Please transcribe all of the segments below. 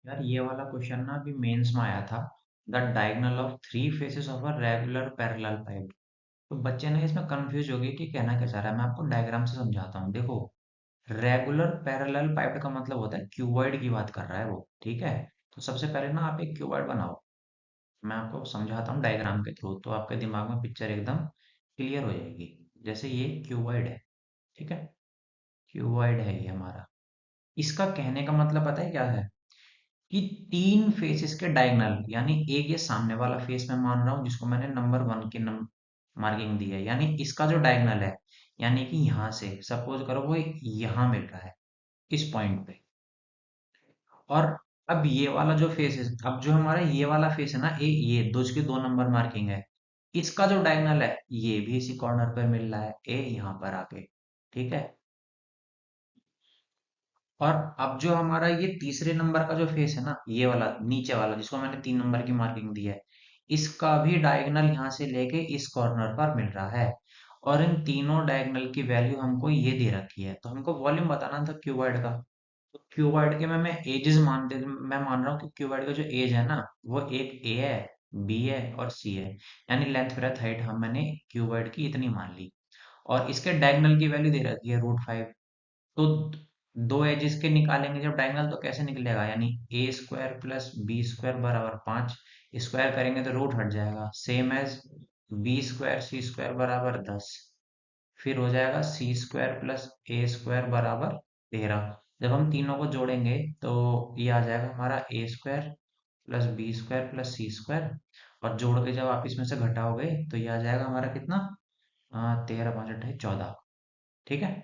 यार ये वाला क्वेश्चन ना अभी मेंस में आया था। The diagonal of three faces of a regular parallel pipe. तो बच्चे ना इसमें कंफ्यूज हो गए कि कहना क्या चाह रहा है। मैं आपको डायग्राम से समझाता हूँ। देखो, रेगुलर पैरेलल पाइप का मतलब होता है क्यूबॉइड की बात कर रहा है वो, ठीक है। तो सबसे पहले ना आप एक क्यूबॉइड बनाओ। मैं आपको समझाता हूँ डायग्राम के थ्रू, तो आपके दिमाग में पिक्चर एकदम क्लियर हो जाएगी। जैसे ये क्यूबॉइड है, ठीक है। क्यूबॉइड है ये हमारा। इसका कहने का मतलब पता है क्या है? कि तीन फेसेस के डायगोनल, यानी एक ये सामने वाला फेस मैं मान रहा हूं जिसको मैंने नंबर वन की मार्किंग दी है, यानी इसका जो डायगोनल है, यानी कि यहां से सपोज करो वो यहां मिल रहा है इस पॉइंट पे। और अब ये वाला जो फेस है, अब जो हमारा ये वाला फेस है ना, ये दो इसकी दो नंबर मार्किंग है। इसका जो डायगोनल है ये भी इसी कॉर्नर पर मिल रहा है, ए यहाँ पर आके, ठीक है। और अब जो हमारा ये तीसरे नंबर का जो फेस है ना, ये वाला नीचे वाला जिसको मैंने 3 नंबर की मार्किंग दी है, इसका भी डायगोनल यहाँ से लेके इस कॉर्नर पर मिल रहा है। और इन तीनों डायगोनल की वैल्यू हमको ये दे रखी है, तो हमको वॉल्यूम बताना था क्यूबॉइड का। तो क्यूबॉइड के मैं एजेस मैं मान रहा हूँ कि क्यूबॉइड का जो एज है ना, वो एक ए है, बी है और सी है। यानी लेंथ ब्रेथ हाइट हम मैंने क्यूबॉइड की इतनी मान ली। और इसके डायगोनल की वैल्यू दे रखी है √5। तो दो एजेस के निकालेंगे जब डायगोनल, तो कैसे निकलेगा? यानी ए स्क्वायर प्लस बी स्क्वायर बराबर 5। स्क्वायर करेंगे तो रूट हट जाएगा, सेम एज बी स्क्वायर सी स्क्वायर बराबर 10। फिर हो जाएगा सी स्क्वायर प्लस ए स्क्वायर बराबर 13। जब हम तीनों को जोड़ेंगे तो ये आ जाएगा हमारा A square plus B square plus C square. और जोड़ के जब आप इसमें से घटाओगे तो ये आ जाएगा हमारा कितना? 13 5 28 14। ठीक है।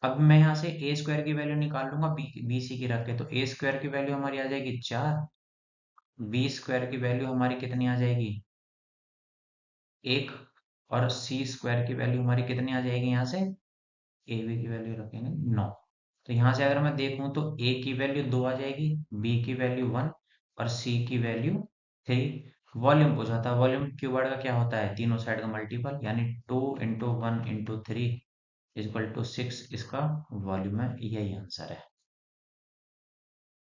अब मैं यहाँ से ए स्क्वायर की वैल्यू निकाल लूंगा बी सी की रख के, तो ए स्क्वायर की वैल्यू हमारी आ जाएगी 4। बी स्क्वायर की वैल्यू हमारी कितनी आ जाएगी? 1। और सी स्क्वायर की वैल्यू हमारी कितनी आ जाएगी यहाँ से? ए बी की वैल्यू रखेंगे 9। तो यहाँ से अगर मैं देखूं तो ए की वैल्यू 2 आ जाएगी, बी की वैल्यू 1 और सी की वैल्यू 3। वॉल्यूम पूछा था, वॉल्यूम क्यूबॉइड का क्या होता है? तीनों साइड का मल्टीपल, यानी 2 × 1 × 3 इक्वल टू 6 इसका वॉल्यूम है। यही आंसर है।